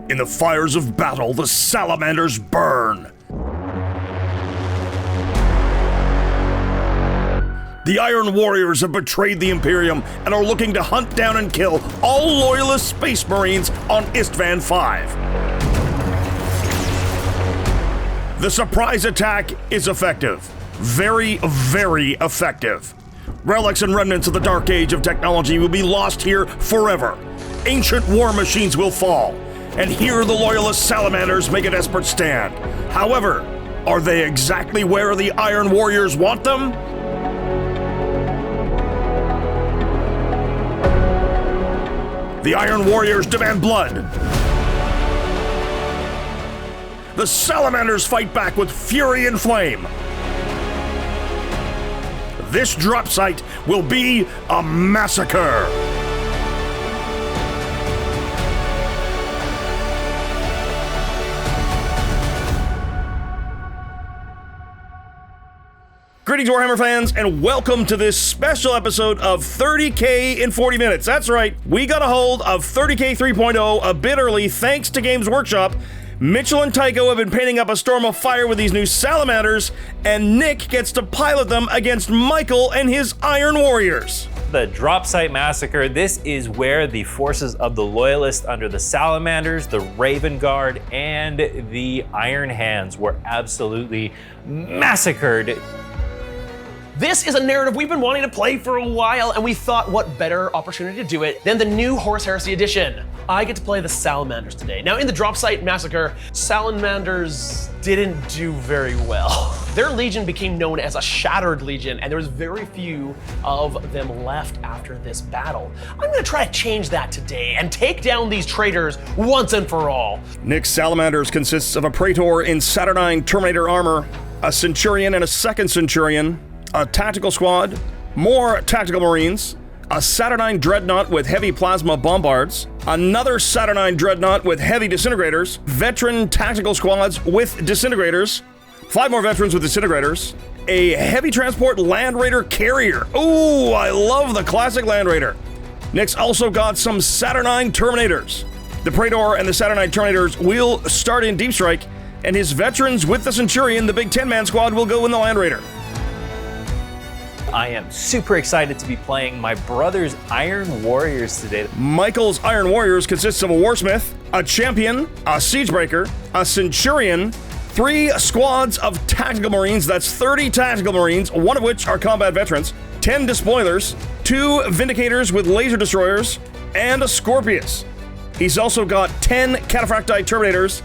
In the fires of battle, the Salamanders burn. The Iron Warriors have betrayed the Imperium and are looking to hunt down and kill all loyalist Space Marines on Isstvan 5. The surprise attack is effective. Very, very effective. Relics and remnants of the Dark Age of technology will be lost here forever. Ancient war machines will fall. And here the loyalist Salamanders make a desperate stand. However, are they exactly where the Iron Warriors want them? The Iron Warriors demand blood. The Salamanders fight back with fury and flame. This drop site will be a massacre. Greetings, Warhammer fans, and welcome to this special episode of 30K in 40 minutes. That's right, we got a hold of 30K 3.0 a bit early thanks to Games Workshop. Mitchell and Tycho have been painting up a storm of fire with these new Salamanders, and Nick gets to pilot them against Michael and his Iron Warriors. The Drop Site Massacre, this is where the forces of the Loyalists under the Salamanders, the Raven Guard, and the Iron Hands were absolutely massacred. This is a narrative we've been wanting to play for a while, and we thought what better opportunity to do it than the new Horus Heresy edition. I get to play the Salamanders today. Now in the Drop Site Massacre, Salamanders didn't do very well. Their legion became known as a Shattered Legion, and there was very few of them left after this battle. I'm gonna try to change that today and take down these traitors once and for all. Nick's Salamanders consists of a Praetor in Saturnine Terminator armor, a Centurion and a second Centurion, a tactical squad, more tactical marines, a Saturnine Dreadnought with heavy plasma bombards, another Saturnine Dreadnought with heavy disintegrators, veteran tactical squads with disintegrators, 5 more veterans with disintegrators, a heavy transport Land Raider carrier. Ooh, I love the classic Land Raider. Nick's also got some Saturnine Terminators. The Praetor and the Saturnine Terminators will start in Deep Strike, and his veterans with the Centurion, the big 10-man squad, will go in the Land Raider. I am super excited to be playing my brother's Iron Warriors today. Michael's Iron Warriors consists of a Warsmith, a Champion, a Siegebreaker, a Centurion, 3 squads of tactical marines, that's 30 tactical marines, one of which are combat veterans, 10 despoilers, 2 Vindicators with laser destroyers, and a Scorpius. He's also got 10 Cataphracti Terminators,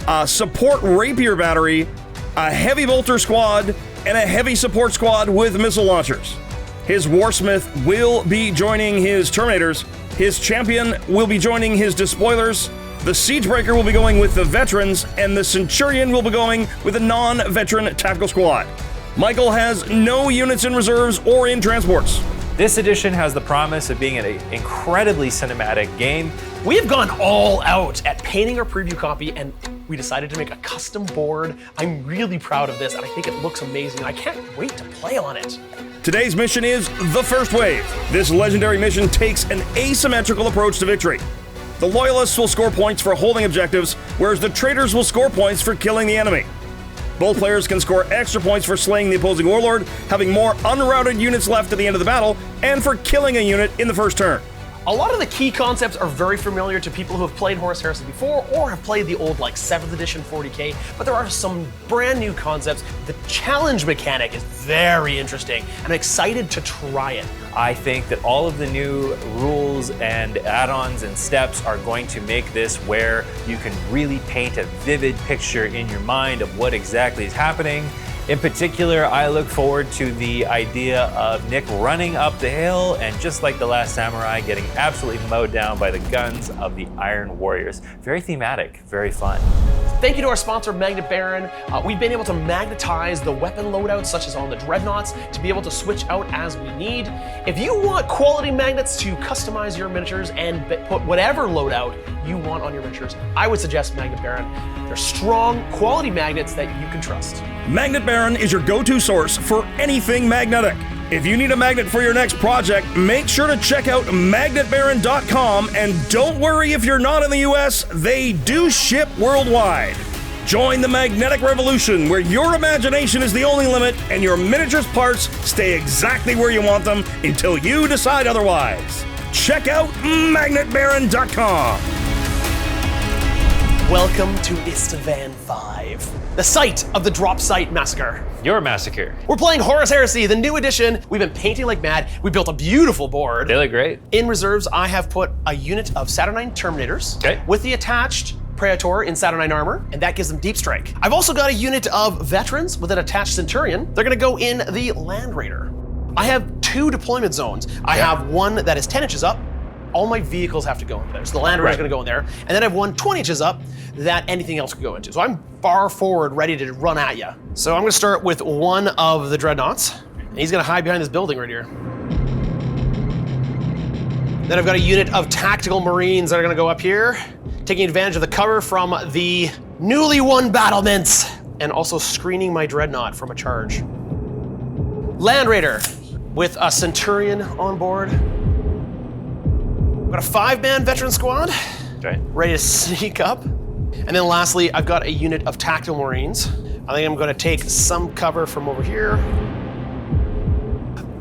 a support Rapier battery, a heavy bolter squad, and a heavy support squad with missile launchers. His Warsmith will be joining his Terminators, his Champion will be joining his Despoilers, the Siegebreaker will be going with the veterans, and the Centurion will be going with a non-veteran tactical squad. Michael has no units in reserves or in transports. This edition has the promise of being an incredibly cinematic game. We have gone all out at painting our preview copy, and we decided to make a custom board. I'm really proud of this, and I think it looks amazing. I can't wait to play on it. Today's mission is the First Wave. This legendary mission takes an asymmetrical approach to victory. The Loyalists will score points for holding objectives, whereas the traitors will score points for killing the enemy. Both players can score extra points for slaying the opposing warlord, having more unrouted units left at the end of the battle, and for killing a unit in the first turn. A lot of the key concepts are very familiar to people who have played Horus Heresy before or have played the old 7th edition 40K, but there are some brand new concepts. The challenge mechanic is very interesting, and I'm excited to try it. I think that all of the new rules and add-ons and steps are going to make this where you can really paint a vivid picture in your mind of what exactly is happening. In particular, I look forward to the idea of Nick running up the hill and, just like the Last Samurai, getting absolutely mowed down by the guns of the Iron Warriors. Very thematic, very fun. Thank you to our sponsor, Magnet Baron. We've been able to magnetize the weapon loadouts, such as on the Dreadnoughts, to be able to switch out as we need. If you want quality magnets to customize your miniatures and put whatever loadout you want on your miniatures, I would suggest Magnet Baron. They're strong, quality magnets that you can trust. Magnet Baron is your go-to source for anything magnetic. If you need a magnet for your next project, make sure to check out magnetbaron.com, and don't worry if you're not in the US, they do ship worldwide. Join the magnetic revolution, where your imagination is the only limit and your miniatures parts stay exactly where you want them until you decide otherwise. Check out magnetbaron.com. Welcome to Isstvan 5, the site of the drop site Massacre. Your Massacre. We're playing Horus Heresy, the new edition. We've been painting like mad. We built a beautiful board. They look great. In reserves, I have put a unit of Saturnine Terminators Okay. with the attached Praetor in Saturnine armor, and that gives them deep strike. I've also got a unit of veterans with an attached Centurion. They're gonna go in the Land Raider. I have 2 deployment zones. I have one that is 10 inches up. All my vehicles have to go in there. So the Land Raider is gonna go in there. And then I have one 20 inches up that anything else could go into. So I'm far forward, ready to run at you. So I'm gonna start with one of the Dreadnoughts. And he's gonna hide behind this building right here. Then I've got a unit of tactical Marines that are gonna go up here, taking advantage of the cover from the newly won battlements, and also screening my Dreadnought from a charge. Land Raider with a Centurion on board. I've got a 5-man veteran squad, Okay. ready to sneak up. And then lastly, I've got a unit of tactical Marines. I think I'm gonna take some cover from over here.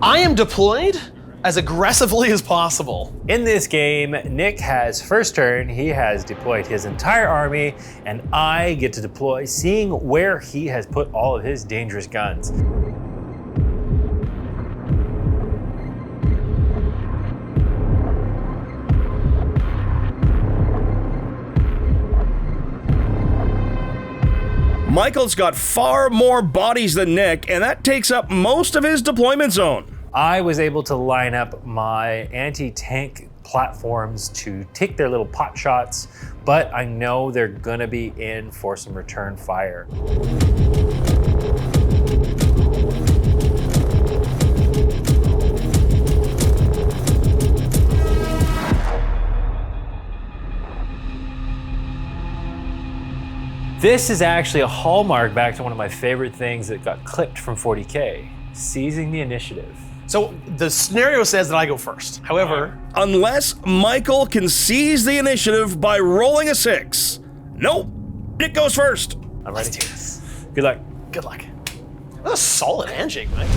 I am deployed as aggressively as possible. In this game, Nick has first turn, he has deployed his entire army, and I get to deploy, seeing where he has put all of his dangerous guns. Michael's got far more bodies than Nick, and that takes up most of his deployment zone. I was able to line up my anti-tank platforms to take their little pot shots, but I know they're gonna be in for some return fire. This is actually a hallmark back to one of my favorite things that got clipped from 40K, seizing the initiative. So the scenario says that I go first. However, Unless Michael can seize the initiative by rolling a 6. Nope, Nick goes first. I'm let's ready. do this. Good luck. Good luck. That's a solid handshake, Mike.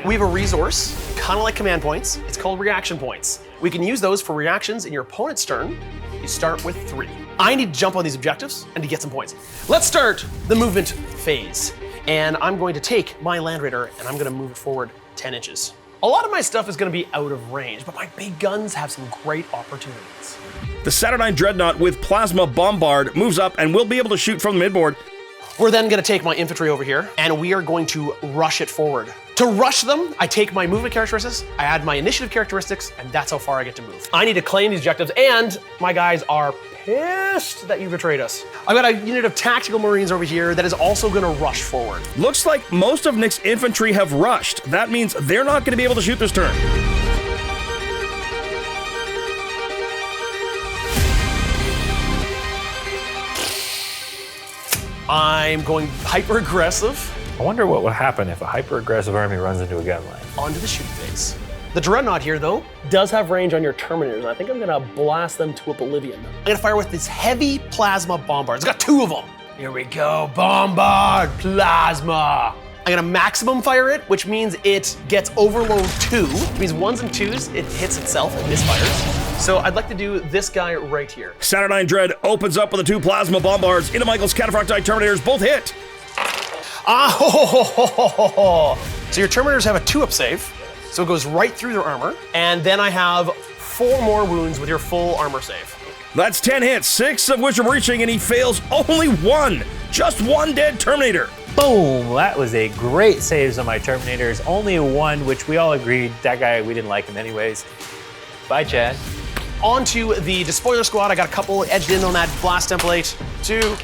We have a resource, kind of like command points. It's called reaction points. We can use those for reactions in your opponent's turn. You start with 3. I need to jump on these objectives and to get some points. Let's start the movement phase. And I'm going to take my Land Raider and I'm going to move it forward 10 inches. A lot of my stuff is going to be out of range, but my big guns have some great opportunities. The Saturnine Dreadnought with Plasma Bombard moves up and will be able to shoot from the midboard. We're then going to take my infantry over here and we are going to rush it forward. To rush them, I take my movement characteristics, I add my initiative characteristics, and that's how far I get to move. I need to claim these objectives, and my guys are pissed that you betrayed us. I've got a unit of tactical Marines over here that is also gonna rush forward. Looks like most of Nick's infantry have rushed. That means they're not going to be able to shoot this turn. I'm going hyper aggressive I wonder what would happen if a hyper-aggressive army runs into a gun line. onto the shooting phase. The Dreadnought here, though, does have range on your Terminators, and I think I'm gonna blast them to oblivion. I'm gonna fire with this heavy plasma bombard. It's got 2 of them. Here we go, bombard, plasma. I'm gonna maximum fire it, which means it gets overload 2. It means 1s and 2s, it hits itself and misfires. So I'd like to do this guy right here. Saturnine Dread opens up with the 2 Plasma Bombards into Michael's Cataphractite Terminators, both hit. Ah, ho, ho, ho, ho, ho, ho. So your Terminators have a 2-up save, so it goes right through their armor, and then I have 4 more wounds with your full armor save. That's 10 hits, 6 of which are reaching, and he fails only 1. Just 1 dead Terminator. Boom! That was a great saves on my Terminators. Only 1, which we all agreed, that guy, we didn't like him anyways. Bye, Chad. On to the Despoiler Squad. I got a couple edged in on that blast template. 2.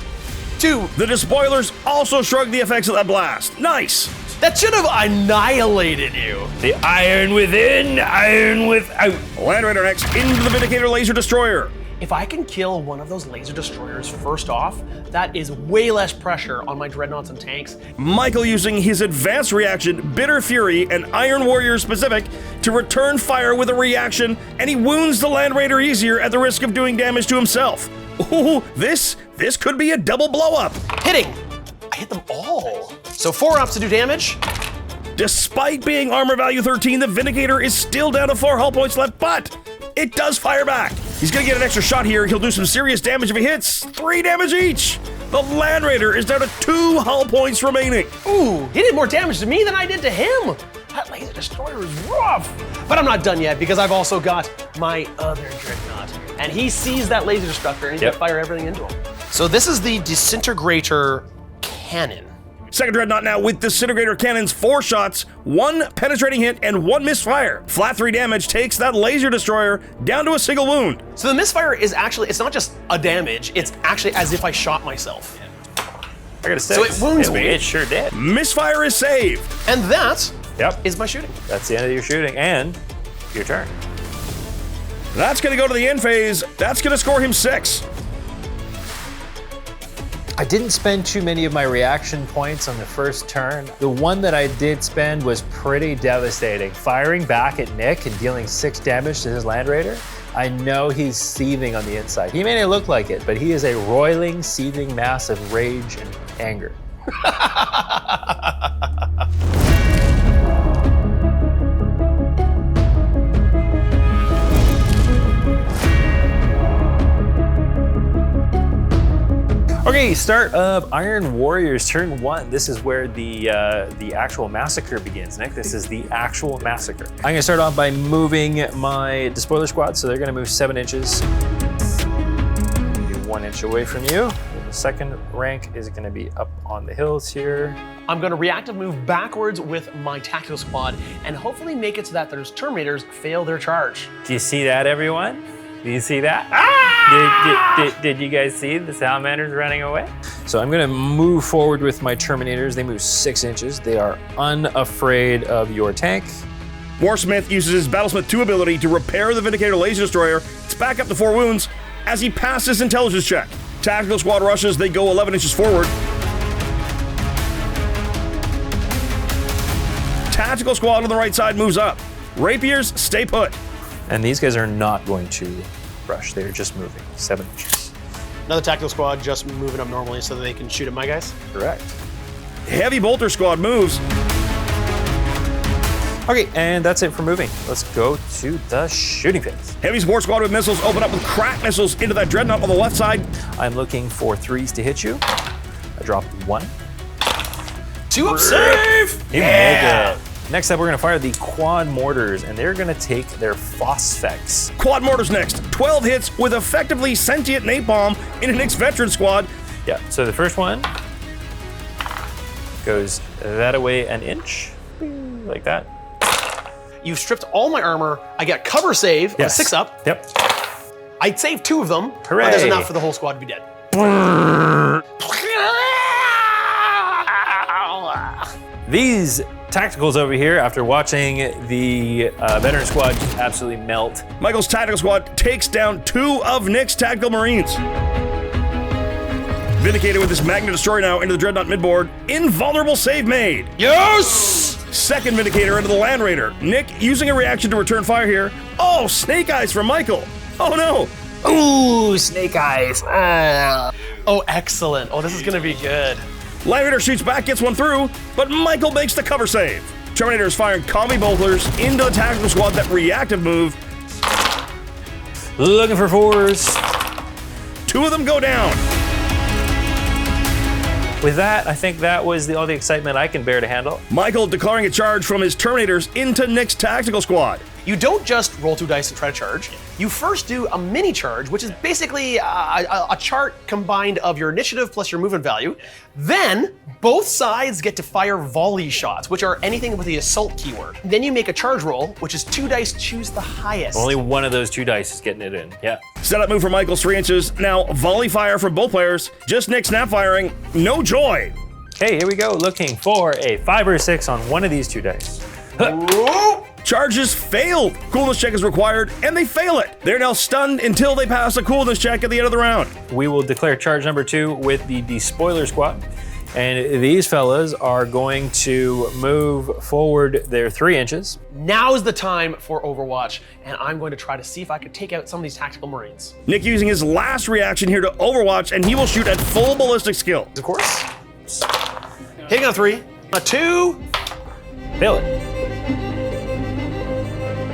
The Despoilers also shrug the effects of that blast. Nice. That should have annihilated you. The iron within, iron without. Land Raider next into the Vindicator Laser Destroyer. If I can kill one of those laser destroyers first off, that is way less pressure on my dreadnoughts and tanks. Michael using his advanced reaction, Bitter Fury, and Iron Warrior specific, to return fire with a reaction, and he wounds the Land Raider easier at the risk of doing damage to himself. Ooh, this could be a double blow up. Hitting! I hit them all. So 4 ups to do damage. Despite being armor value 13, the Vindicator is still down to 4 hull points left, but it does fire back. He's gonna get an extra shot here. He'll do some serious damage if he hits. 3 damage each. The Land Raider is down to 2 hull points remaining. Ooh, he did more damage to me than I did to him. That laser destroyer is rough. But I'm not done yet because I've also got my other dreadnought. And he sees that laser destructor and he's gonna fire everything into him. So this is the Disintegrator Cannon. Second Dreadnought now with Disintegrator Cannons, 4 shots, 1 penetrating hit, and 1 misfire. Flat 3 damage takes that laser destroyer down to a single wound. So the misfire is actually, it's not just a damage, it's actually as if I shot myself. I got a 6. So it wounds me. It sure did. Misfire is saved. And that is my shooting. That's the end of your shooting and your turn. That's gonna go to the end phase. That's gonna score him 6. I didn't spend too many of my reaction points on the first turn. The one that I did spend was pretty devastating. Firing back at Nick and dealing 6 damage to his Land Raider. I know he's seething on the inside. He may not look like it, but he is a roiling, seething mass of rage and anger. Okay, start of Iron Warriors, turn 1. This is where the actual massacre begins, Nick. This is the actual massacre. I'm gonna start off by moving my despoiler squad, so they're gonna move 7 inches. Be 1 inch away from you. The second rank is gonna be up on the hills here. I'm gonna reactive move backwards with my tactical squad and hopefully make it so that those Terminators fail their charge. Do you see that, everyone? Do you see that? Ah! Did you guys see the Salamanders running away? So I'm gonna move forward with my Terminators. They move 6 inches. They are unafraid of your tank. Warsmith uses his Battlesmith 2 ability to repair the Vindicator laser destroyer. It's back up to 4 wounds as he passes intelligence check. Tactical squad rushes, they go 11 inches forward. Tactical squad on the right side moves up. Rapiers stay put. And these guys are not going to rush. They're just moving 7 inches. Another tactical squad just moving up normally so that they can shoot at my guys. Correct. Heavy bolter squad moves. Okay, and that's it for moving. Let's go to the shooting phase. Heavy support squad with missiles open up with crack missiles into that dreadnought on the left side. I'm looking for 3s to hit you. I dropped 1. 2 up, save! You make it. Next up, we're gonna fire the quad mortars, and they're gonna take their phosphex. Quad mortars next. 12 hits with effectively sentient napalm in an ex-veteran squad. Yeah, so the first one goes that away an inch, like that. You've stripped all my armor. I get cover save, Yes. 6 up. Yep. I'd save 2 of them, Hooray. but there's enough for the whole squad to be dead. These tacticals over here, after watching the veteran squad just absolutely melt. Michael's tactical squad takes down 2 of Nick's tactical marines. Vindicated with this Magna Destroyer now into the Dreadnought midboard. Invulnerable save made. Yes! Second Vindicator into the Land Raider. Nick using a reaction to return fire here. Oh, Snake Eyes from Michael. Oh no. Ooh, Snake Eyes. Oh, excellent. Oh, this is gonna be good. Land Raider shoots back, gets one through, but Michael makes the cover save. Terminator is firing combi bolters into the tactical squad that reactive move. Looking for 4s. 2 of them go down. With that, I think that was all the excitement I can bear to handle. Michael declaring a charge from his Terminators into Nick's tactical squad. You don't just roll 2 dice and try to charge. You first do a mini charge, which is basically a chart combined of your initiative plus your movement value. Then both sides get to fire volley shots, which are anything with the assault keyword. Then you make a charge roll, which is 2 dice, choose the highest. Only one of those 2 dice is getting it in. Yeah. Setup move for Michael's 3 inches. Now volley fire from both players. Just Nick snap firing. No joy. Okay, here we go. Looking for a 5 or 6 on one of these 2 dice. Charge Charges failed. Coolness check is required, and they fail it. They're now stunned until they pass a coolness check at the end of the round. We will declare charge number 2 with the despoiler squad. And these fellas are going to move forward their 3 inches. Now is the time for Overwatch, and I'm going to try to see if I can take out some of these tactical Marines. Nick using his last reaction here to Overwatch, and he will shoot at full ballistic skill. Of course. Hitting on 3, a 2. Fail it.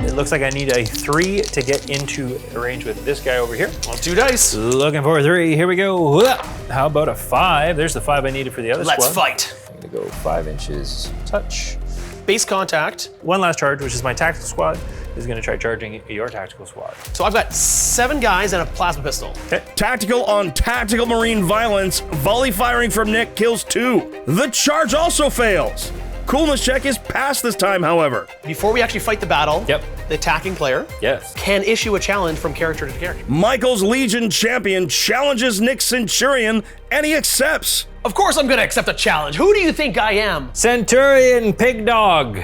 It looks like I need a 3 to get into range with this guy over here. On 2 dice. Looking for a 3. Here we go. How about a 5? There's the 5 I needed for the other Let's squad. fight. I'm gonna go 5 inches touch. Base contact. One last charge, which is my tactical squad, is gonna try charging your tactical squad. So I've got 7 guys and a plasma pistol. Okay. Tactical on tactical Marine violence. Volley firing from Nick kills 2. The charge also fails. Coolness check is passed this time, however. Before we actually fight the battle, Yep. the attacking player Yes. can issue a challenge from character to character. Michael's Legion champion challenges Nick's Centurion, and he accepts. Of course I'm gonna accept a challenge. Who do you think I am? Centurion pig dog.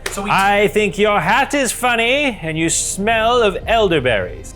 So I think your hat is funny and you smell of elderberries.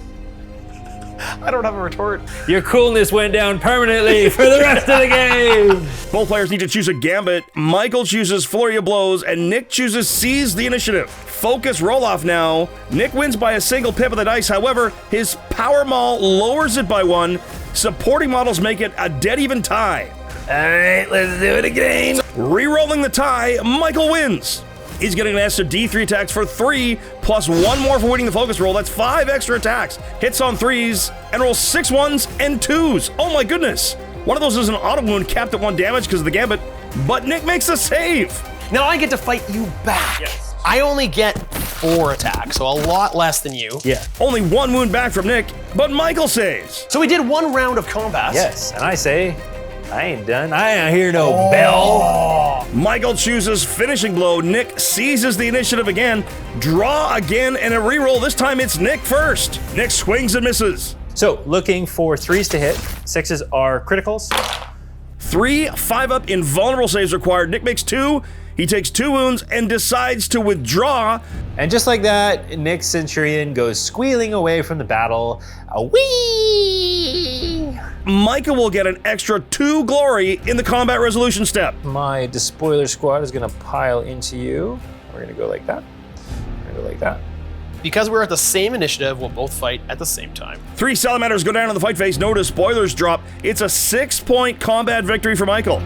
I don't have a retort. Your coolness went down permanently for the rest of the game. Both players need to choose a gambit. Michael chooses Flurry of Blows, and Nick chooses Seize the Initiative. Focus roll-off now. Nick wins by a single pip of the dice. However, his Power Maul lowers it by 1. Supporting models make it a dead even tie. All right, let's do it again. Re-rolling the tie, Michael wins. He's getting an extra D3 attacks for 3, plus 1 more for winning the focus roll. That's 5 extra attacks. Hits on 3s, and rolls 6 1s and 2s. Oh my goodness. One of those is an auto wound capped at 1 damage because of the gambit, but Nick makes a save. Now I get to fight you back. Yes. I only get 4 attacks, so a lot less than you. Yeah. Only 1 wound back from Nick, but Michael saves. So we did 1 round of combat. Yes, and I say, I ain't done. I ain't hear no bell. Michael chooses Finishing Blow. Nick seizes the initiative again. Draw again and a reroll. This time it's Nick first. Nick swings and misses. So looking for 3s to hit. 6s are criticals. 3 5-up invulnerable saves required. Nick makes 2. He takes 2 wounds and decides to withdraw. And just like that, Nick's Centurion goes squealing away from the battle. A wee! Michael will get an extra 2 glory in the combat resolution step. My despoiler squad is gonna pile into you. We're gonna go like that. We're gonna go like that. Because we're at the same initiative, we'll both fight at the same time. 3 Salamanders go down in the fight phase. No despoilers drop. It's a 6-point combat victory for Michael.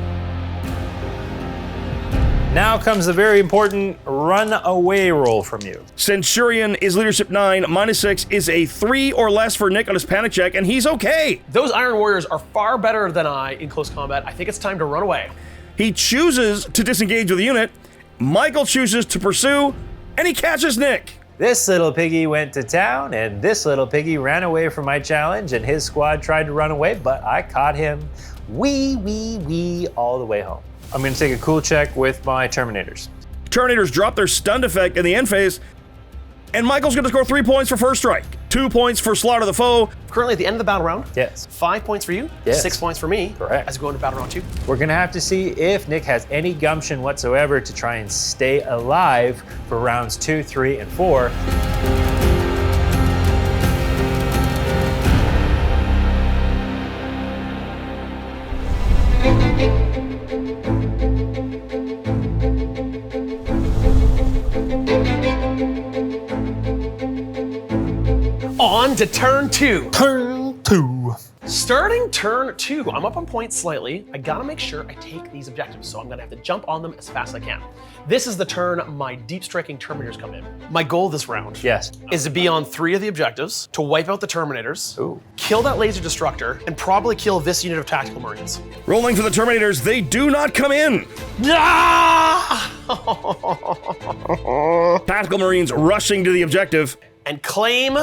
Now comes the very important run away roll from you. Centurion is leadership 9. -6 is a 3 or less for Nick on his panic check, and he's okay. Those Iron Warriors are far better than I in close combat. I think it's time to run away. He chooses to disengage with the unit. Michael chooses to pursue, and he catches Nick. This little piggy went to town, and this little piggy ran away from my challenge, and his squad tried to run away, but I caught him wee all the way home. I'm gonna take a cool check with my Terminators. Terminators drop their stunned effect in the end phase, and Michael's gonna score 3 points for first strike, 2 points for slaughter the foe. Currently at the end of the battle round, Yes. 5 points for you, Yes. 6 points for me. Correct. As we go into battle round 2. We're gonna have to see if Nick has any gumption whatsoever to try and stay alive for rounds 2, 3, and 4. On to turn 2. Turn 2. Starting turn 2, I'm up on points slightly. I gotta make sure I take these objectives, so I'm gonna have to jump on them as fast as I can. This is the turn my deep striking Terminators come in. My goal this round Yes. is to be on 3 of the objectives, to wipe out the Terminators, Ooh. kill that laser destructor, and probably kill this unit of tactical Marines. Rolling for the Terminators, they do not come in. Ah! Tactical Marines rushing to the objective. And claim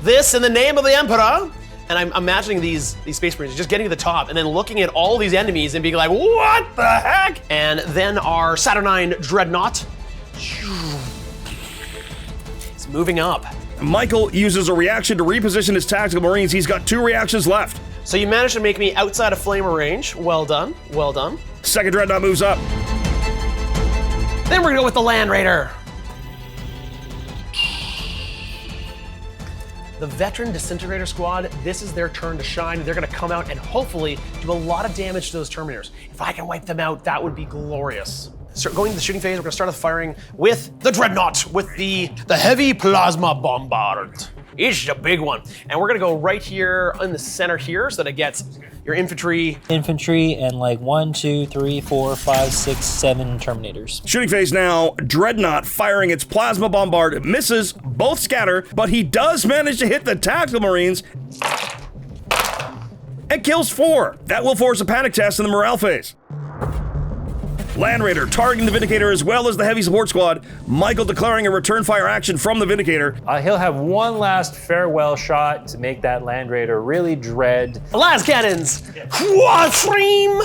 this in the name of the Emperor. And I'm imagining these Space Marines just getting to the top and then looking at all these enemies and being like, what the heck? And then our Saturnine Dreadnought is moving up. Michael uses a reaction to reposition his tactical Marines. He's got 2 reactions left. So you managed to make me outside of flamer range. Well done, well done. Second Dreadnought moves up. Then we're gonna go with the Land Raider. The veteran disintegrator squad, this is their turn to shine. They're gonna come out and hopefully do a lot of damage to those Terminators. If I can wipe them out, that would be glorious. Start going to the shooting phase. We're gonna start off firing with the Dreadnought, with the heavy plasma bombard. It's a big one. And we're gonna go right here in the center here so that it gets your infantry. Infantry and like 1, 2, 3, 4, 5, 6, 7 Terminators. Shooting phase now, Dreadnought firing its plasma bombard, misses, both scatter, but he does manage to hit the tactical Marines and kills 4. That will force a panic test in the morale phase. Land Raider targeting the Vindicator as well as the heavy support squad. Michael declaring a return fire action from the Vindicator. He'll have one last farewell shot to make that Land Raider really dread. Las cannons! Quad stream!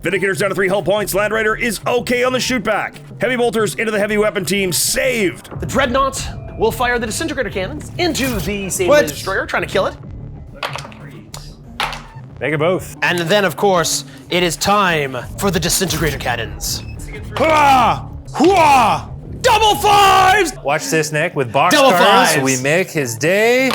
Vindicator's down to 3 hull points. Land Raider is okay on the shoot back. Heavy bolters into the heavy weapon team, saved. The Dreadnought will fire the disintegrator cannons into the Salamanders destroyer, trying to kill it. Make it both. And then, of course, it is time for the disintegrator cannons. Double fives! Watch this, Nick. With boxcars, Double fives. we make his day.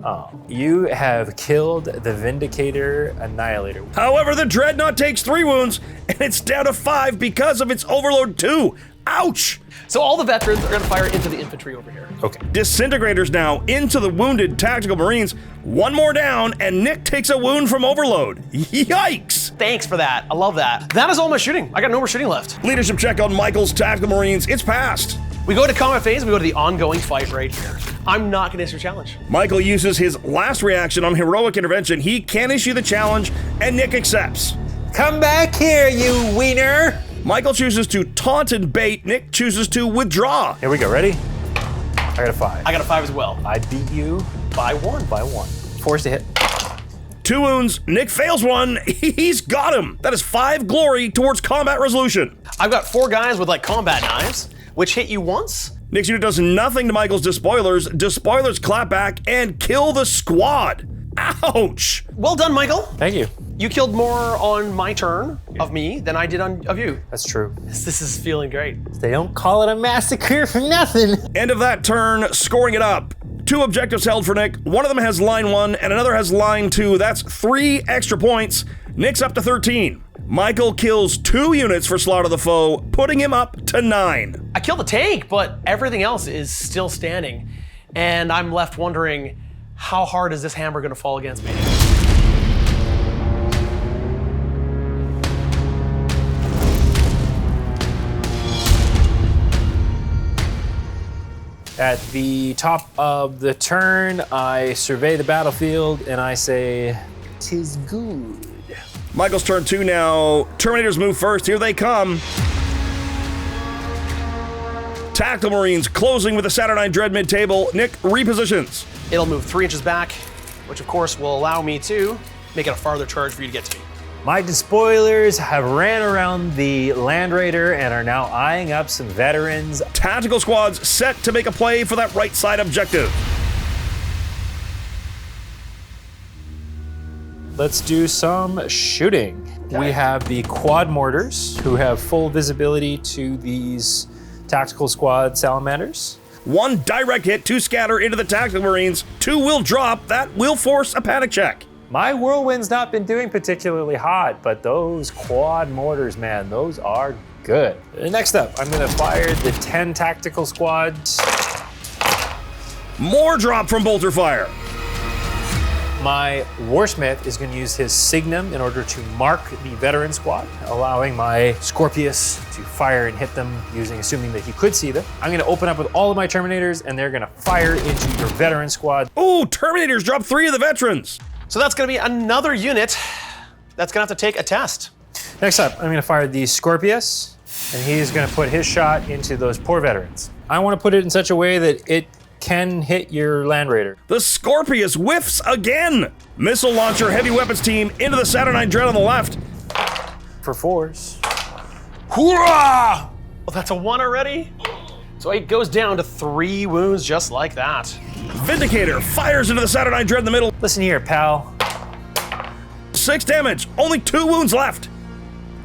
Oh, you have killed the Vindicator Annihilator. However, the Dreadnought takes 3 wounds, and it's down to 5 because of its overload 2. Ouch! So all the veterans are gonna fire into the infantry over here. Okay. Disintegrators now into the wounded tactical Marines. 1 more down, and Nick takes a wound from overload. Yikes! Thanks for that. I love that. That is all my shooting. I got no more shooting left. Leadership check on Michael's tactical Marines. It's passed. We go to combat phase, we go to the ongoing fight right here. I'm not gonna issue a challenge. Michael uses his last reaction on heroic intervention. He can issue the challenge, and Nick accepts. Come back here, you wiener! Michael chooses to taunt and bait. Nick chooses to withdraw. Here we go, ready? I got a 5. I got a 5 as well. I beat you By 1. by 1. Forced to hit. 2 wounds. Nick fails 1. He's got him. That is 5 glory towards combat resolution. I've got 4 guys with like combat knives, which hit you once. Nick's unit does nothing to Michael's despoilers. Despoilers clap back and kill the squad. Ouch! Well done, Michael. Thank you. You killed more on my turn of me than I did of you. That's true. This is feeling great. They don't call it a massacre for nothing. End of that turn, scoring it up. 2 objectives held for Nick. One of them has line 1 and another has line 2. That's 3 extra points. Nick's up to 13. Michael kills 2 units for Slaughter the Foe, putting him up to 9. I killed the tank, but everything else is still standing. And I'm left wondering, how hard is this hammer gonna fall against me? At the top of the turn, I survey the battlefield and I say, "'Tis good." Michael's turn 2 now. Terminators move first. Here they come. Tactical Marines closing with the Saturnine Dread mid-table. Nick repositions. It'll move 3 inches back, which of course will allow me to make it a farther charge for you to get to me. My despoilers have ran around the Land Raider and are now eyeing up some veterans. Tactical squads set to make a play for that right side objective. Let's do some shooting. We have the quad mortars who have full visibility to these tactical squad salamanders. 1 direct hit, 2 scatter into the tactical Marines. 2 will drop. That will force a panic check. My whirlwind's not been doing particularly hot, but those quad mortars, man, those are good. Next up, I'm gonna fire the 10 tactical squads. More drop from bolter fire. My Warsmith is going to use his Signum in order to mark the veteran squad, allowing my Scorpius to fire and hit them assuming that he could see them. I'm going to open up with all of my Terminators and they're going to fire into your veteran squad. Ooh, Terminators drop 3 of the veterans. So that's gonna be another unit that's gonna have to take a test. Next up, I'm going to fire the Scorpius and he's going to put his shot into those poor veterans. I want to put it in such a way that it can hit your Land Raider. The Scorpius whiffs again. Missile launcher heavy weapons team into the Saturnine Dread on the left. For 4s. Hoorah! Well, that's a 1 already. So it goes down to 3 wounds just like that. Vindicator fires into the Saturnine Dread in the middle. Listen here, pal. 6 damage, only 2 wounds left.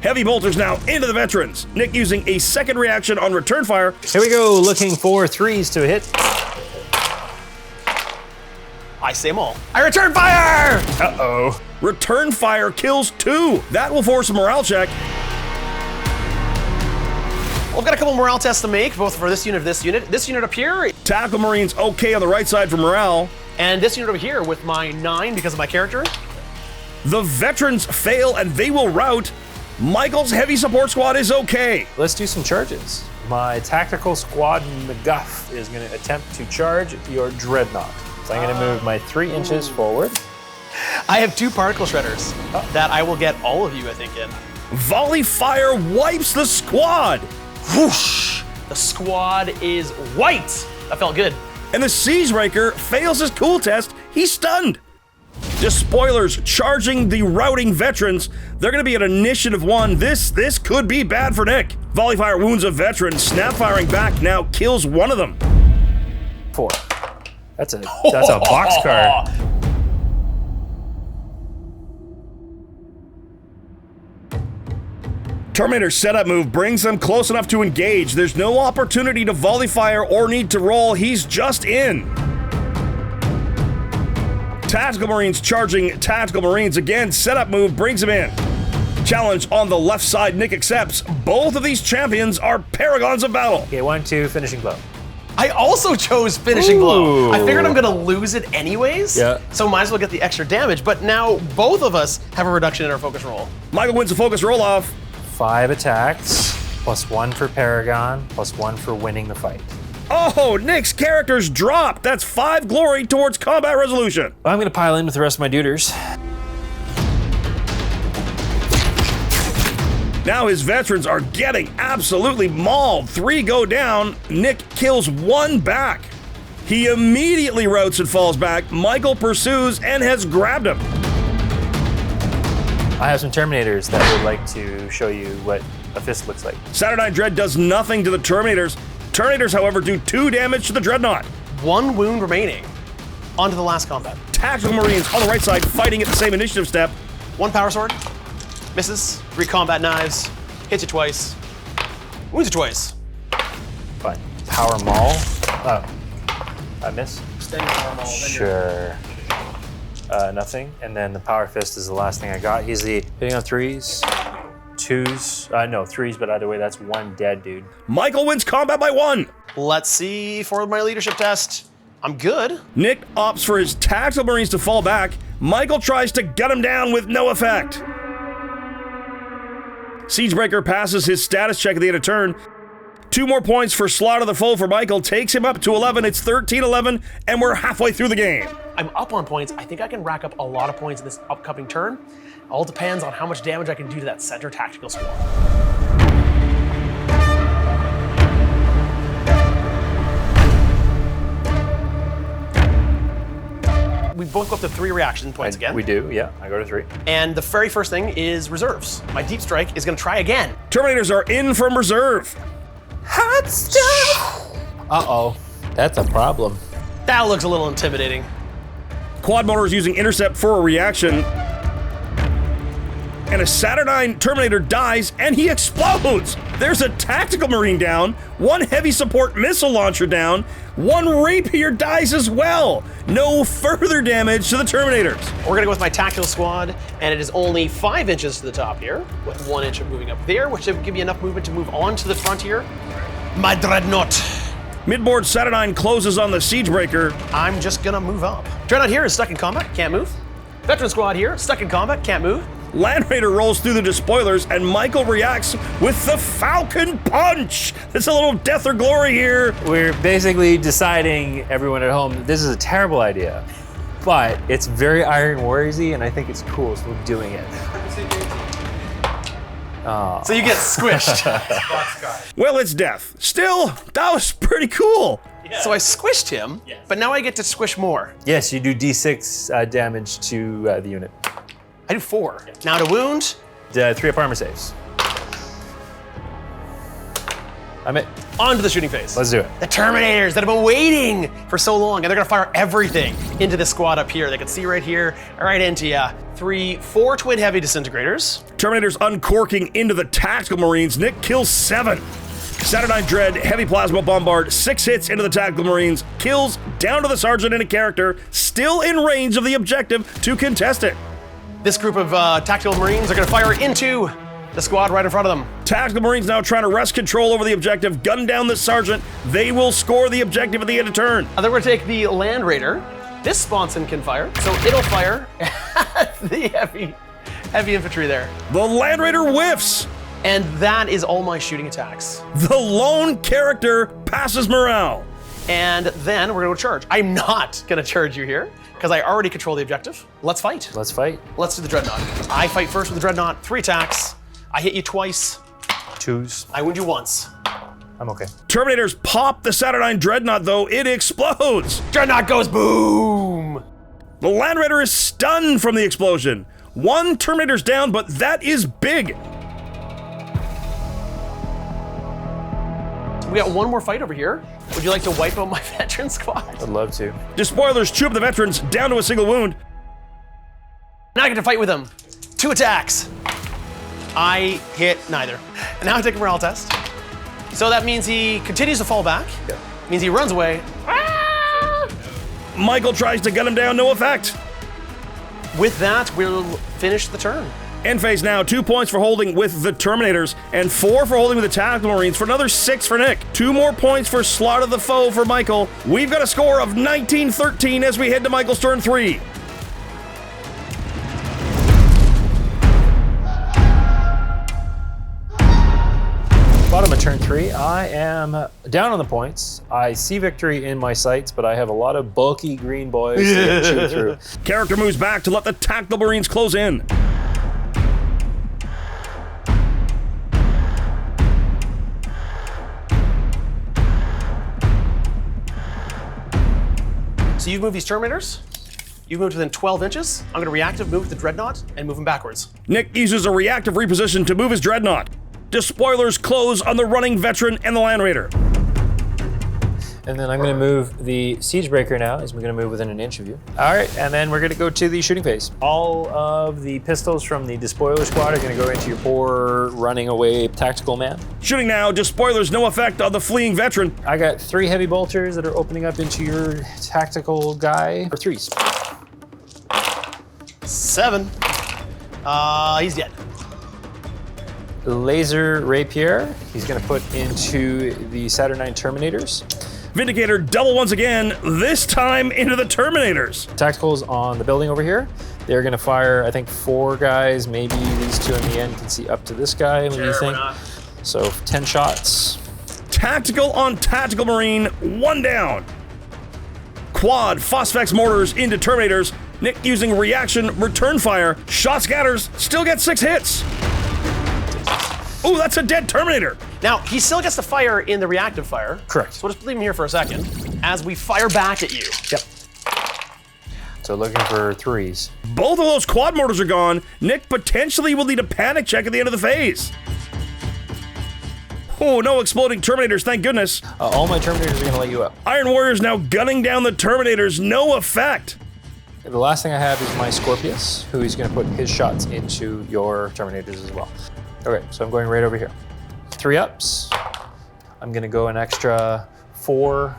Heavy bolters now into the veterans. Nick using a second reaction on return fire. Here we go, looking for 3s to hit. I say them all. I return fire! Uh-oh. Return fire kills 2. That will force a morale check. Well, I've got a couple morale tests to make, both for this unit and this unit. This unit up here, Tactical Marines okay on the right side for morale. and this unit over here with my 9 because of my character. The veterans fail and they will rout. Michael's heavy support squad is okay. Let's do some charges. My tactical squad McGuff is going to attempt to charge your dreadnought. So I'm going to move my 3 inches forward. I have 2 particle shredders that I will get all of you, I think, in. Volley fire wipes the squad. Whoosh! The squad is white. That felt good. And the Siegebreaker fails his cool test. He's stunned. Despoilers charging the routing veterans. They're going to be at initiative 1. This could be bad for Nick. Volley fire wounds a veteran. Snap firing back now kills one of them. 4. That's a boxcar. Terminator's setup move brings them close enough to engage. There's no opportunity to volley fire or need to roll. He's just in. Tactical Marines charging Tactical Marines again. Setup move brings him in. Challenge on the left side. Nick accepts. Both of these champions are paragons of battle. Okay, 1, 2, finishing blow. I also chose finishing blow. Ooh. I figured I'm gonna lose it anyways. Yeah. So might as well get the extra damage. But now both of us have a reduction in our focus roll. Michael wins the focus roll off. 5 attacks, +1 for paragon, +1 for winning the fight. Oh, Nick's character's dropped. That's 5 glory towards combat resolution. I'm going to pile in with the rest of my duders. Now his veterans are getting absolutely mauled. 3 go down. Nick kills 1 back. He immediately routs and falls back. Michael pursues and has grabbed him. I have some Terminators that would like to show you what a fist looks like. Saturnine Dread does nothing to the Terminators. Terminators, however, do 2 damage to the Dreadnought. 1 wound remaining. On to the last combat. Tactical Marines on the right side fighting at the same initiative step. 1 power sword. Misses. 3 combat knives. Hits you twice. Wounds you twice. Fine. Power Maul. Oh. I miss? Extending power maul. Sure. Nothing. And then the Power Fist is the last thing I got. He's the hitting on 3s, 2s. No, 3s, but either way, that's 1 dead dude. Michael wins combat by 1. Let's see for my leadership test. I'm good. Nick opts for his Tactical Marines to fall back. Michael tries to gut him down with no effect. Siegebreaker passes his status check at the end of turn. 2 more points for Slaughter the Foe for Michael. Takes him up to 11. It's 13-11, and we're halfway through the game. I'm up on points. I think I can rack up a lot of points in this upcoming turn. All depends on how much damage I can do to that center tactical squad. We both go up to 3 reaction points again. We do, yeah. I go to 3. And the very first thing is reserves. My deep strike is gonna try again. Terminators are in from reserve. Hot stuff! Uh-oh. That's a problem. That looks a little intimidating. Quad motor is using intercept for a reaction. And a Saturnine Terminator dies and he explodes. There's a Tactical Marine down, 1 heavy support missile launcher down, 1 Rapier dies as well. No further damage to the Terminators. We're gonna go with my tactical squad, and it is only 5 inches to the top here, with 1 inch of moving up there, which will give you enough movement to move on to the front here. My Dreadnought. Midboard Saturnine closes on the Siegebreaker. I'm just gonna move up. Dreadnought here is stuck in combat, can't move. Veteran squad here, stuck in combat, can't move. Land Raider rolls through the despoilers and Michael reacts with the Falcon Punch. It's a little death or glory here. We're basically deciding, everyone at home, that this is a terrible idea. But it's very Iron Warriors-y, and I think it's cool, so we're doing it. So you get squished. Well, it's death. Still, that was pretty cool. So I squished him, but now I get to squish more. Yes, you do D6 damage to the unit. I do 4. Now to wound. 3 up armor saves. I'm it. On to the shooting phase. Let's do it. The Terminators that have been waiting for so long, and they're gonna fire everything into this squad up here. They can see right here, right into ya. 4 twin heavy disintegrators. Terminators uncorking into the Tactical Marines. Nick kills 7. Saturnine Dread, heavy plasma bombard, 6 hits into the Tactical Marines, kills down to the sergeant and a character, still in range of the objective to contest it. This group of tactical marines are going to fire into the squad right in front of them. Tactical Marines now trying to wrest control over the objective, gun down the sergeant. They will score the objective at the end of turn. Then we're going to take the Land Raider. This sponson can fire, so it'll fire the heavy infantry there. The Land Raider whiffs. And that is all my shooting attacks. The lone character passes morale. And then we're gonna go charge. I'm not gonna charge you here, because I already control the objective. Let's fight. Let's fight. Let's do the Dreadnought. I fight first with the Dreadnought, 3 attacks. I hit you twice. 2s. I wound you once. I'm okay. Terminators pop the Saturnine Dreadnought, though. It explodes. Dreadnought goes boom! The Land Raider is stunned from the explosion. 1 Terminator's down, but that is big. We got one more fight over here. Would you like to wipe out my veteran squad? I'd love to. Despoilers chew up the veterans down to a single wound. Now I get to fight with him. 2 attacks. I hit neither. And now I take a morale test. So that means he continues to fall back. Yep. Means he runs away. Michael tries to gun him down, no effect. With that, we'll finish the turn. End phase now, 2 points for holding with the Terminators, and 4 for holding with the Tactical Marines, for another 6 for Nick. 2 more points for Slaughter the Foe for Michael. We've got a score of 19-13 as we head to Michael's turn 3. Bottom of turn 3, I am down on the points. I see victory in my sights, but I have a lot of bulky green boys to chew through. Character moves back to let the Tactical Marines close in. So you've moved these Terminators. You've moved within 12 inches. I'm gonna reactive move the Dreadnought and move him backwards. Nick uses a reactive reposition to move his Dreadnought. Despoilers close on the running veteran and the Land Raider. And then I'm going to move the Siegebreaker now. He's going to move within an inch of you. All right, and then we're going to go to the shooting phase. All of the pistols from the Despoiler squad are going to go into your poor running away tactical man. Shooting now, Despoilers no effect on the fleeing veteran. I got 3 heavy bolters that are opening up into your tactical guy. Or 3s. 7. He's dead. Laser Rapier, he's going to put into the Saturnine Terminators. Vindicator double once again, this time into the Terminators. Tacticals on the building over here. They're going to fire, I think, 4 guys. Maybe these 2 in the end can see up to this guy. What do you think? So 10 shots. Tactical on Tactical Marine, 1 down. Quad Phosphex mortars into Terminators. Nick using reaction return fire. Shot scatters, still gets 6 hits. Oh, that's a dead Terminator. Now, he still gets to fire in the reactive fire. Correct. So we'll just leave him here for a second as we fire back at you. Yep. So looking for 3s. Both of those quad mortars are gone. Nick potentially will need a panic check at the end of the phase. Oh, no exploding Terminators, thank goodness. All my Terminators are going to let you up. Iron Warrior's now gunning down the Terminators, no effect. The last thing I have is my Scorpius, who is going to put his shots into your Terminators as well. Okay, so I'm going right over here. 3 ups. I'm going to go an extra 4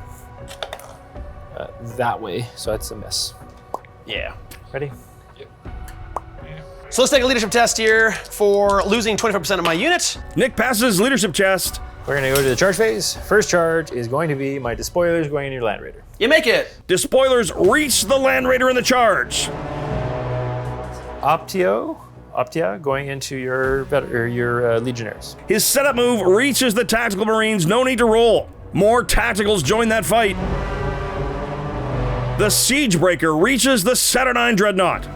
that way, so that's a miss. Yeah. Ready? So let's take a leadership test here for losing 25% of my unit. Nick passes his leadership test. We're going to go to the charge phase. First charge is going to be my Despoilers going into your Land Raider. You make it. Despoilers reach the Land Raider in the charge. Optia going into your Legionnaires. His setup move reaches the Tactical Marines, no need to roll. More Tacticals join that fight. The Siegebreaker reaches the Saturnine Dreadnought.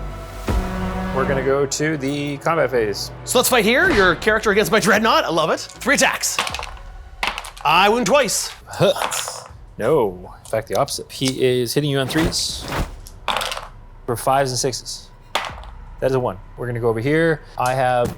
We're gonna go to the combat phase. So let's fight here. Your character against my Dreadnought. I love it. 3 attacks. I wound twice. No, in fact the opposite. He is hitting you on 3s for 5s and 6s. That is a 1. We're gonna go over here. I have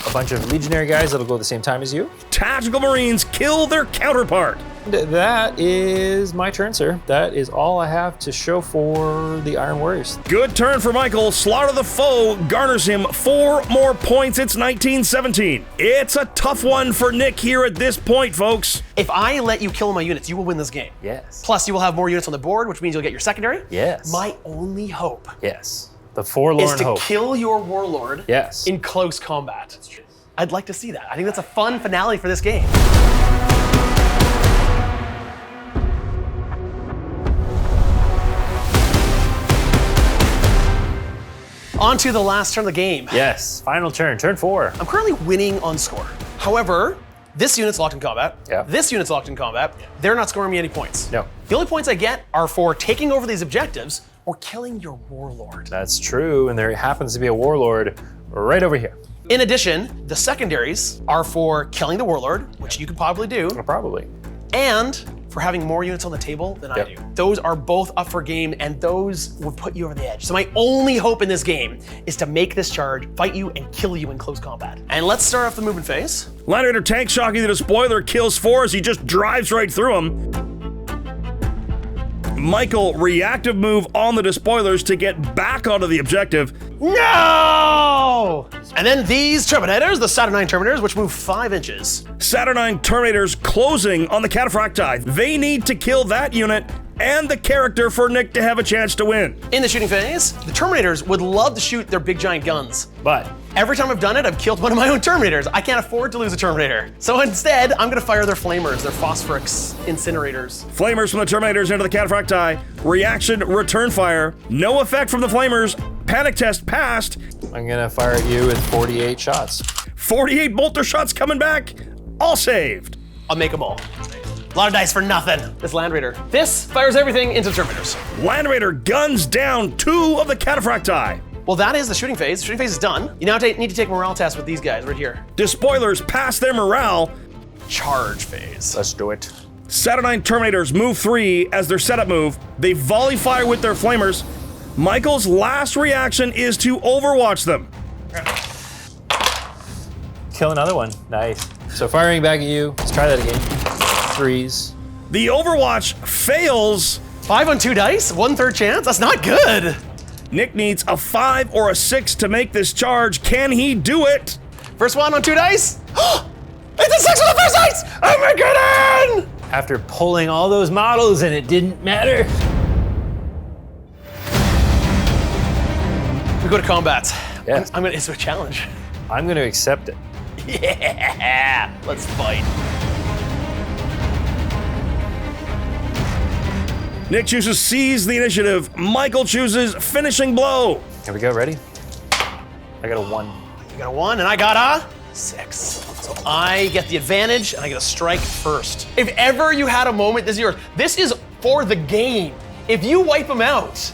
a bunch of Legionary guys that'll go at the same time as you. Tactical Marines kill their counterpart. That is my turn, sir. That is all I have to show for the Iron Warriors. Good turn for Michael. Slaughter the foe garners him 4 more points. It's 1917. It's a tough one for Nick here at this point, folks. If I let you kill my units, you will win this game. Yes. Plus, you will have more units on the board, which means you'll get your secondary. Yes. My only hope Yes. The forlorn is to hope. kill your warlord Yes. in close combat. I'd like to see that. I think that's a fun finale for this game. On to the last turn of the game. Yes. Final turn. Turn 4. I'm currently winning on score. However, this unit's locked in combat. Yeah. This unit's locked in combat. They're not scoring me any points. No. The only points I get are for taking over these objectives or killing your warlord. That's true, and there happens to be a warlord right over here. In addition, the secondaries are for killing the warlord, which you could probably do, Probably. and for having more units on the table than I do. Those are both up for game, and those would put you over the edge. So my only hope in this game is to make this charge, fight you, and kill you in close combat. And let's start off the movement phase. Land Raider tank shocking the despoiler kills 4 as he just drives right through him. Michael, reactive move on the despoilers to get back onto the objective. No! And then these Terminators, the Saturnine Terminators, which move 5 inches. Saturnine Terminators closing on the Cataphracti. They need to kill that unit and the character for Nick to have a chance to win. In the shooting phase, the Terminators would love to shoot their big giant guns. But Every time I've done it, I've killed one of my own Terminators. I can't afford to lose a Terminator. So instead, I'm gonna fire their Flamers, their Phosphorus Incinerators. Flamers from the Terminators into the Cataphracti. Reaction, return fire. No effect from the Flamers. Panic test passed. I'm gonna fire at you with 48 shots. 48 bolter shots coming back. All saved. I'll make them all. A lot of dice for nothing. This Land Raider. This fires everything into Terminators. Land Raider guns down 2 of the Cataphracti. Well, that is the shooting phase. The shooting phase is done. You now need to take morale tests with these guys right here. Despoilers pass their morale. Charge phase. Let's do it. Saturnine Terminators move 3 as their setup move. They volley fire with their Flamers. Michael's last reaction is to overwatch them. Kill another one. Nice. So firing back at you. Let's try that again. 3s. The overwatch fails. 5 on 2 dice, 1/3 chance. That's not good. Nick needs a 5 or a 6 to make this charge. Can he do it? First one on 2 dice. It's a 6 on the first dice. Oh my god! After pulling all those models and it didn't matter. We go to combat. Yes. I'm gonna. It's a challenge. I'm gonna accept it. Yeah. Let's fight. Nick chooses seize the initiative. Michael chooses finishing blow. Here we go, ready? I got a 1. You got a 1 and I got a 6. So I get the advantage and I get a strike first. If ever you had a moment, this is yours. This is for the game. If you wipe them out,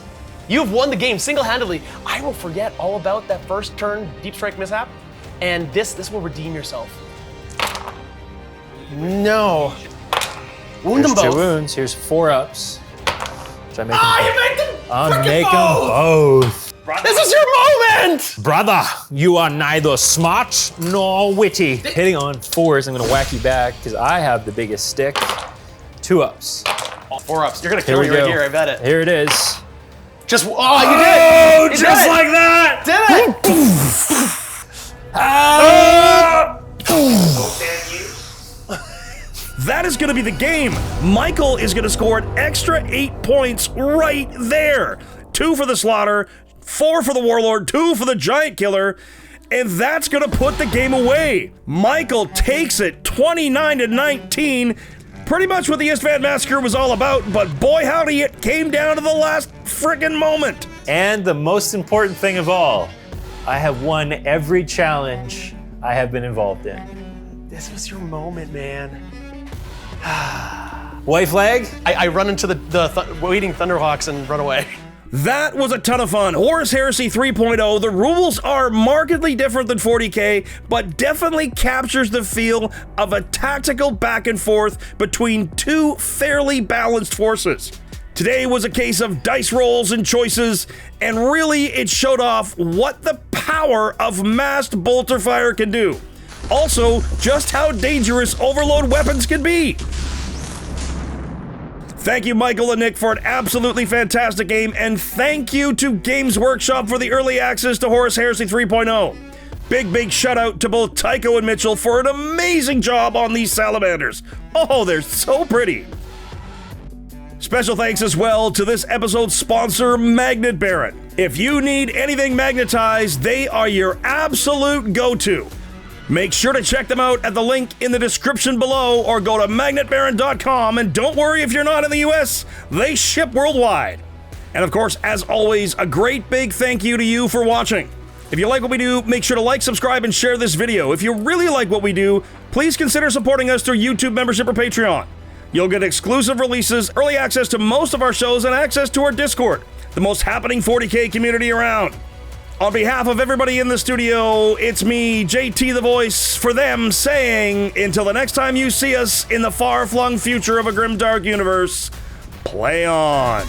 you've won the game single-handedly. I will forget all about that first turn deep strike mishap, and this will redeem yourself. No. Wound them Here's 2 both. wounds. Here's 4 ups. Which I make You make them I'll frickin' make them both. both. This is your moment! Brother, you are neither smart nor witty. Hitting on 4s, I'm gonna whack you back because I have the biggest stick. 2 ups. All 4 ups. You're gonna Here kill we me right go. here, I bet it. Here it is. Just, oh, you did it! You just did it! like that! Did it! That is going to be the game. Michael is going to score an extra 8 points right there. 2 for the slaughter, 4 for the warlord, 2 for the giant killer, and that's going to put the game away. Michael takes it 29-19. Pretty much what the Isstvan Massacre was all about, but boy howdy, it came down to the last friggin' moment. And the most important thing of all, I have won every challenge I have been involved in. This was your moment, man. White flag? I run into the waiting Thunderhawks and run away. That was a ton of fun. Horus Heresy 3.0, the rules are markedly different than 40K, but definitely captures the feel of a tactical back and forth between 2 fairly balanced forces. Today was a case of dice rolls and choices, and really it showed off what the power of massed bolter fire can do. Also, just how dangerous overload weapons can be. Thank you, Michael and Nick, for an absolutely fantastic game, and thank you to Games Workshop for the early access to Horus Heresy 3.0. Big shout out to both Tycho and Mitchell for an amazing job on these salamanders. Oh, they're so pretty. Special thanks as well to this episode's sponsor, Magnet Baron. If you need anything magnetized, they are your absolute go-to. Make sure to check them out at the link in the description below or go to magnetbaron.com, and don't worry if you're not in the US, they ship worldwide. And of course, as always, a great big thank you to you for watching. If you like what we do, make sure to like, subscribe, and share this video. If you really like what we do, please consider supporting us through YouTube membership or Patreon. You'll get exclusive releases, early access to most of our shows, and access to our Discord, the most happening 40K community around. On behalf of everybody in the studio, it's me, JT the Voice, for them, saying, until the next time you see us in the far-flung future of a grimdark universe, play on.